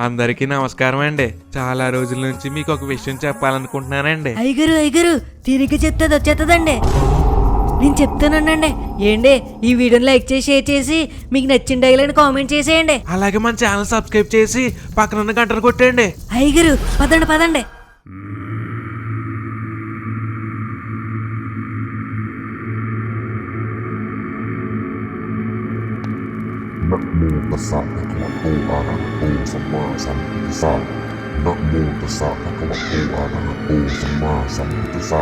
అందరికీ నమస్కారం అండి. చాలా రోజుల నుంచి మీకు ఒక విషయం చెప్పాలనుకుంటున్నానండి. అయ్యగారు తిరిగి చెప్తే వచ్చేస్తుందండి. నేను చెప్తానండి. ఏంటి ఈ వీడియోని లైక్ చేసి షేర్ చేసి మీకు నచ్చిన డైలాగ్ కామెంట్ చేసేయండి. అలాగే మన ఛానల్ సబ్స్క్రైబ్ చేసి పక్కన గంటలు కొట్టండి. అయ్యగారు పదండి.นะโมตัสสะภะคะวะโตอะระหะโตสัมมาสัมพุทธัสสะนะโมตัสสะภะคะวะโตอะระหะโตสัมมาสัมพุทธัสสะ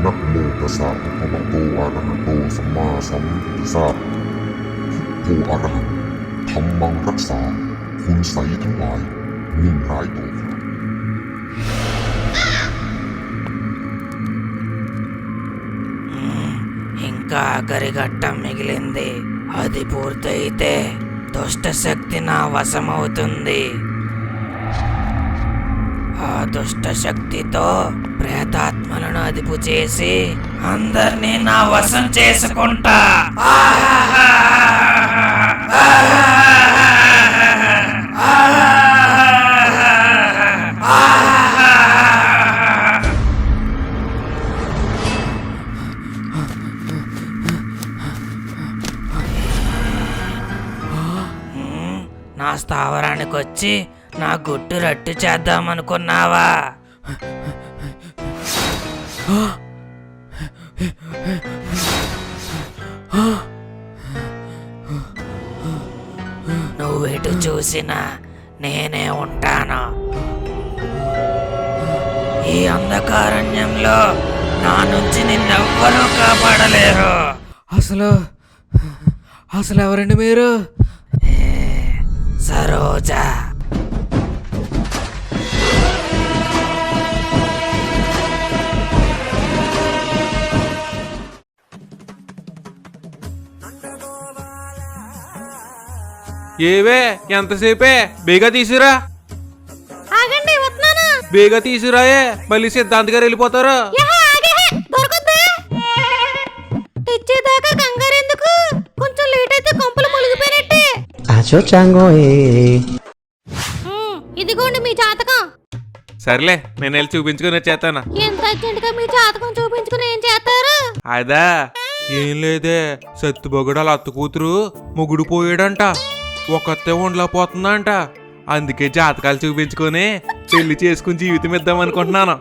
นะโมตัสสะภะคะวะโตอะระหะโตสัมมาสัมพุทธัสสะพุทโธอะระหังธัมมังรักษาคุณไสยทั้งหลายนิ่งร้ายต่อครับఇంకా ఆఖరి ఘట్టం మిగిలింది. అది పూర్తయితే దుష్ట శక్తి నా వశమవుతుంది. ఆ దుష్ట శక్తితో ప్రేతాత్మలను అదుపు చేసి అందరినీ నా వశం చేసుకుంటా. నా స్థావరానికి వచ్చి నా గుట్టు రట్టు చేద్దామనుకున్నావా? నువ్వెటు చూసినా నేనే ఉంటాను. ఈ అంధకారణ్యంలో నా నుంచి నిన్నెవ్వరూ కాపాడలేరు. అసలు ఎవరండి మీరు? సరోజా. ఏవే ఎంతసేపే బేగా తీసురా. ఆగండి వస్తున్నాను. బేగా తీసురాయే మళ్ళీ సిద్ధాంత్ గారు వెళ్ళిపోతారు. తెచ్చేదాకా కంగారు ఎందుకు? కొంచెం లేట్ అయితే కొంపలు మునిగిపోయినట్టే. ఇదిగోండి మీ జాతకం. సర్లే నేను వెళ్ళి చూపించుకుని వచ్చేస్తాను. ఎంత అర్జెంట్ గా మీ జాతకం చూపించుకుని ఏం చేస్తారు? అదా ఏం లేదే, సత్తుబొగడాల అత్త కూతురు మొగుడు పోయాడంట, ఒకతే ఒండ్లా పోతుందంట. అందుకే జాతకాలు చూపించుకొని పెళ్లి చేసుకుని జీవితం ఇద్దాం అనుకుంటున్నాను.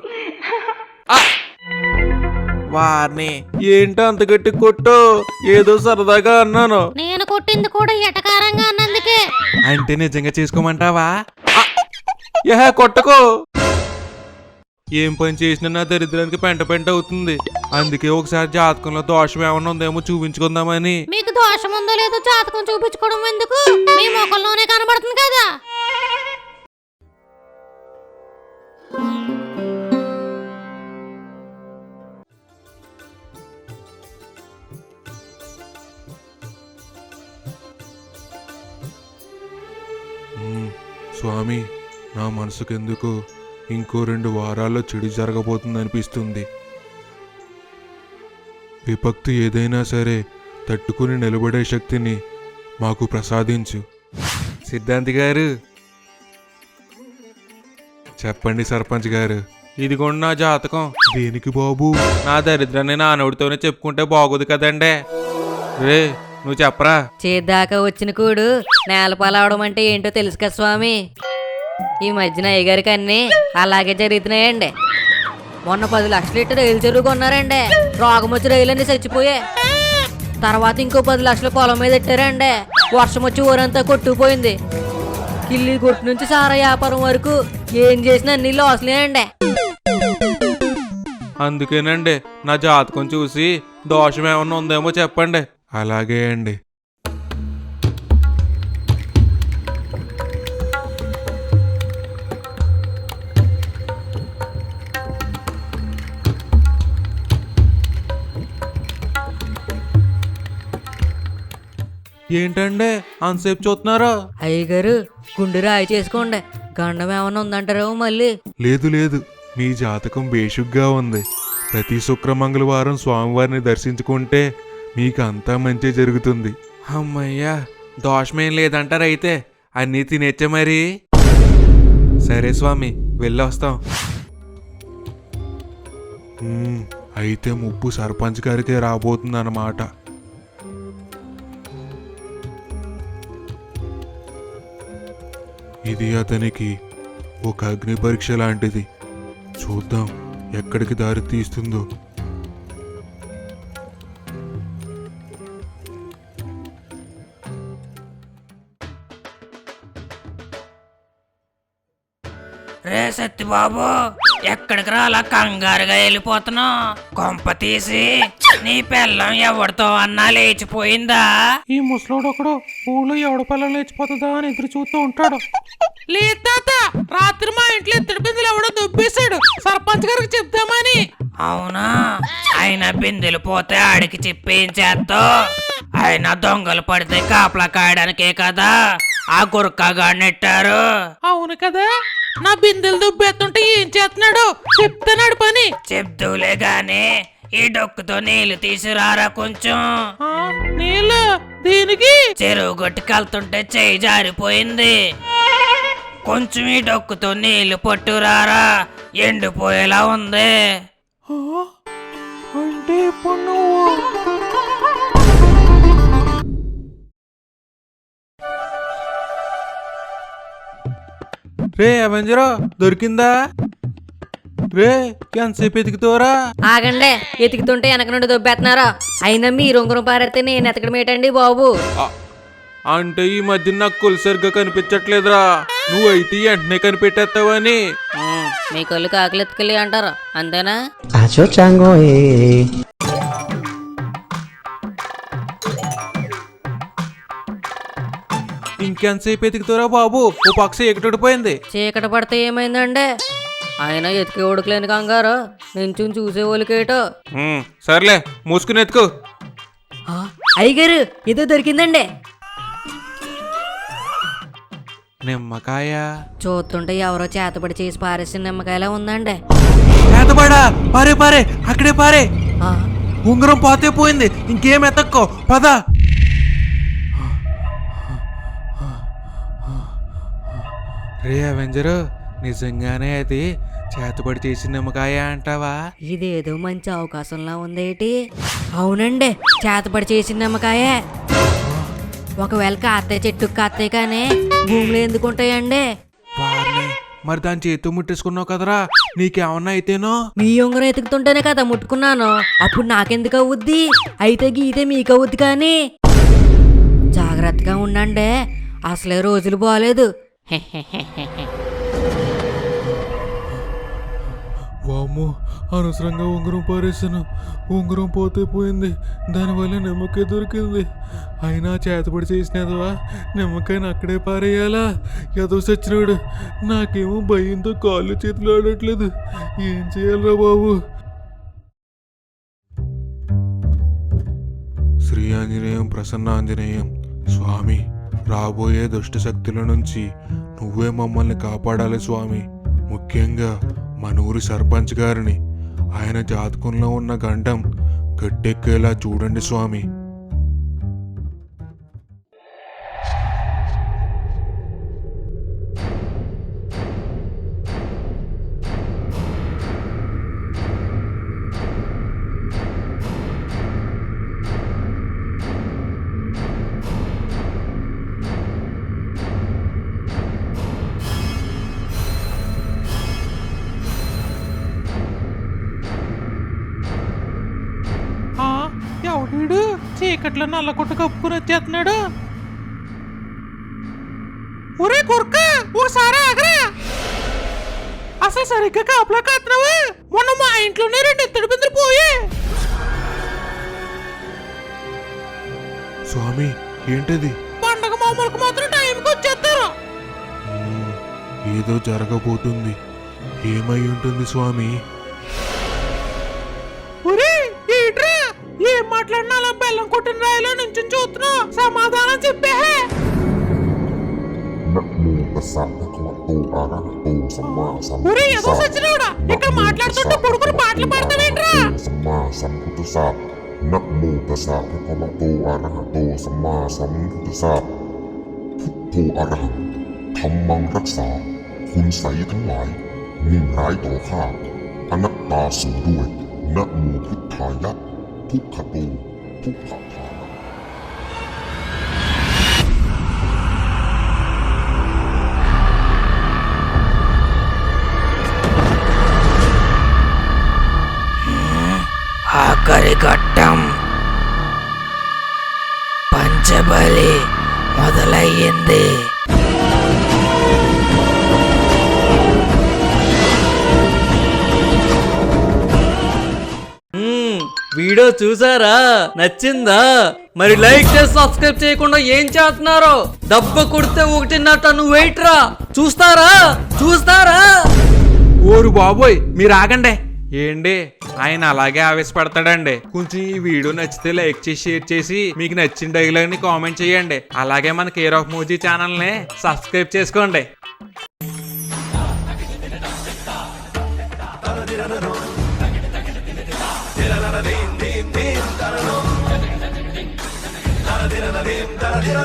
వారిని ఏంటో అంత గట్టి కొట్టు, ఏదో సరదాగా అన్నాను. నేను కొట్టింది కూడా ఎటకారంగా అన్నందుకే. అంటే నిజంగా చేసుకోమంటావా? కొట్టకు. ఏం పని చేసినా నా దరిద్రానికి పెంట అవుతుంది. అందుకే ఒకసారి జాతకంలో దోషం ఏమన్నా ఉందేమో చూపించుకుందామని. మీకు దోషం ఉందో లేదో జాతకం చూపించుకోవడం ఎందుకు? మీ మొక్కల్లోనే కనబడుతుంది కదా. స్వామి, నా మనసుకెందుకు ఇంకో 2 వారాల్లో చెడు జరగబోతుంది అనిపిస్తుంది. విపత్తు ఏదైనా సరే తట్టుకుని నిలబడే శక్తిని మాకు ప్రసాదించు. సిద్ధాంతి గారు చెప్పండి. సర్పంచ్ గారు ఇదిగోండి నా జాతకం. దేనికి బాబు? నా దరిద్రాన్ని నానవుడితోనే చెప్పుకుంటే బాగోదు కదండే. రే నువ్వు చెప్పరా. చేద్దాకా వచ్చిన కూడు నేల పాలవడం అంటే ఏంటో తెలుసు కదా స్వామి. ఈ మధ్యన అయ్యగారికి అన్ని అలాగే జరుగుతున్నాయండి. మొన్న 10 లక్షలు ఇట్టు రైలు చెరువు కొన్నారండి. రోగం వచ్చి రైలన్నీ చచ్చిపోయా. తర్వాత ఇంకో 10 లక్షలు పొలం మీద పెట్టారండి. వర్షం వచ్చి ఊరంతా కొట్టుకుపోయింది. కిల్లి కొట్టు నుంచి సారా వ్యాపారం వరకు ఏం చేసినా అన్ని లాస్లే అండి. అందుకేనండి నా జాతకం చూసి దోషం ఏమన్నా ఉందేమో చెప్పండి. అలాగే అండి. ఏంటండి అంతసేపు చూస్తున్నారా? అయ్యగారు గుండె రాయి చేసుకోండి. గండం ఏమన్నా ఉందంటారేమో మళ్ళీ. లేదు మీ జాతకం బేషుగ్గా ఉంది. ప్రతి శుక్రమంగళవారం స్వామివారిని దర్శించుకుంటే మీకు అంతా మంచి జరుగుతుంది. అమ్మయ్యా దోషమేం లేదంటారైతే అన్నీ తినేచ్చా మరి. సరే స్వామి వెళ్ళొస్తాం. అయితే ముప్పు సర్పంచ్ గారికే రాబోతుందన్నమాట. ఇది అతనికి ఒక అగ్ని పరీక్ష లాంటిది. చూద్దాం ఎక్కడికి దారి తీస్తుందో. రే సత్యబాబు, ఎక్కడికి రా అలా కంగారుగా వెళ్ళిపోతున్నావు? కొంప తీసి నీ పిల్లం ఎవరితో అన్నా లేచిపోయిందా? ఈ ముసలోడు ఒకడు ఊళ్ళో ఎవడ పిల్లలు లేచిపోతుందా అని ఎదురు చూస్తూ ఉంటాడు. లేదు తాత, రాత్రి మా ఇంట్లో ఇద్దరు బిందులు ఎవడో దుబ్బేశాడు, సర్పంచ్ గారికి చెప్తామని. అవునా? ఆయన బిందెలు పోతే ఆడికి చెప్పి ఏం చేస్తావు? ఆయన దొంగలు పడితే కాపలా కాయడానికే కదా ఆ గురకగా నెట్టారు. అవును కదా, నా బిందెలు దుబ్బేస్తుంటే ఏం చేస్తున్నాడు చెప్తున్నాడు పని. చెప్తూలే గాని ఈ డొక్కుతో నీళ్లు తీసుకురారా కొంచెం. నీళ్ళు దీనికి? చెరువు గొట్టుకెళ్తుంటే చెయ్యి జారిపోయింది. కొంచెం ఈ డొక్కుతో నీళ్లు పట్టురారా, ఎండిపోయేలా ఉంది. అంటే ఇప్పుడు నువ్వు రే అవెంజరో దొరికిందా? రే ఎంతసేపు ఎతికితోరా? ఆగండి, ఎతికితుంటే వెనక నుండి దొబ్బేస్తున్నారా? అయినా మీ రొంగురం పారేస్తే నేను ఎతకడం ఏంటండి బాబు? అంటే ఈ మధ్య నాకు కొలిసరిగా కనిపించట్లేదురా, నువ్వైతే వెంటనే కనిపెట్టేస్తావని. మీ కళ్ళు కాకలు ఎత్తుకెళ్ళి అంటారు అంతేనా? Acho chango ఇంకెంతసేపు ఎతికితోరా బాబు? ఓ పక్ష ఎక్కడిపోయింది. చీకటి పడితే ఏమైందండి? ఆయన ఎతికే ఉడకలేని కంగారు నించుని చూసే వాళ్ళకేటో. సర్లే మూసుకుని ఎత్తుకో. అయ్యగారు ఏదో దొరికిందండి. నిమ్మకాయ చూస్తుంటే ఎవరో చేతబడి చేసి పారేసిన నిమ్మకాయలా ఉందండి. చేతబడా? పారే పారే, అక్కడే పారే. ఆ, ఉంగరం పోతే పోయింది, ఇంకేం ఎత్తక్కో పద. రే అవెంజరు, నిజంగానే అది చేతబడి చేసిన నిమ్మకాయ అంటావా? ఇదేదో మంచి అవకాశంలా ఉందేటి. అవునండి, చేతబడి చేసిన నిమ్మకాయే. ఒకవేళ కాస్తే చెట్టుకు కాస్తే కానీ భూమిలో ఎందుకు ఉంటాయండి? వారిని మరి దాని చేతితో ముట్టేసుకున్నావు కదరా, నీకేమన్నా అయితేనో? మీ ఉంగరం ఎతుకుతుంటేనే కదా ముట్టుకున్నాను, అప్పుడు నాకెందుకు అవుద్ది? అయితే గీతే మీకు అవుద్ది. కానీ జాగ్రత్తగా ఉండండి, అసలే రోజులు బాగాలేదు. వామ్మో, అనవసరంగా ఉంగరం పారేసాను. ఉంగరం పోతే పోయింది, దానివల్ల నిమ్మకాయ దొరికింది. అయినా చేతబడి చేసినదవా, నిమ్మకాయని అక్కడే పారేయాలా? ఏదో సచ్చినాడు. నాకేమో భయంతో కాళ్ళు చేతులు ఆడట్లేదు. ఏం చేయాలరా బాబు? శ్రీ ఆంజనేయం ప్రసన్నాంజనేయం. స్వామి, రాబోయే దుష్ట శక్తుల నుంచి నువ్వే మమ్మల్ని కాపాడాలి స్వామి. ముఖ్యంగా మన ఊరి సర్పంచ్ గారిని, ఆయన జాతకంలో ఉన్న గండం గట్టెక్కేలా చూడండి స్వామి. ఎవడు చీకట్లో నల్లకొట్టు కప్పుకుని వచ్చేస్తున్నాడు? ఒరే కొరక, ఓసారి ఆగరా. అసలు సరిగ్గా కాపలా కాస్తున్నావా? మొన్న మా ఇంట్లోనే 2 ఇత్తడి బిందులు పోయే. స్వామి ఏంటది? పండగ మామూలుకు మాత్రం టైంకి వచ్చేస్తారు. ఏదో జరగబోతుంది, ఏమై ఉంటుంది స్వామి? ఏం మాట్లాడినా అలా బెల్లం కొట్టిన రాయిలో నుంచి చూస్తున్నావు, సమాధానం చెప్పే. ఒరే ఏదో సచ్చినోడా, ఇక్కడ మాట్లాడుతుంటే కొడుకుని పాటలు పాడతావేంట్రా? నమో తస్సా భగవతో అరహతో సమ్మా సంబుద్ధస్సా. పుట్టో అరహం ధమ్మం రక్షా คุณใสยทั้งหลายมุ่งร้ายต่อข้าอนัตตาสูงด้วยนะโมพุทธายะทุกขโตทุกขทานะ ఆఖరి ఘట్టం పంచబలి మొదలయ్యింది. వీడియో చూసారా? నచ్చిందా? మరి లైక్ చేసి సబ్స్క్రైబ్ చేయకుండా ఏం చేస్తున్నారో? దెబ్బ కొడితే 1.5 టన్ను వెయిట్ రా. చూస్తారా? ఓరు బాబోయ్, మీరు ఆగండి. ఏంటి ఆయన అలాగే ఆవేశపడతాడండి. కొంచెం ఈ వీడియో నచ్చితే లైక్ చేసి షేర్ చేసి మీకు నచ్చిన డైలాగ్ ని కామెంట్ చేయండి. అలాగే మన కేర్ ఆఫ్ మోజీ ఛానల్ ని సబ్స్క్రైబ్ చేసుకోండి. Ta-da.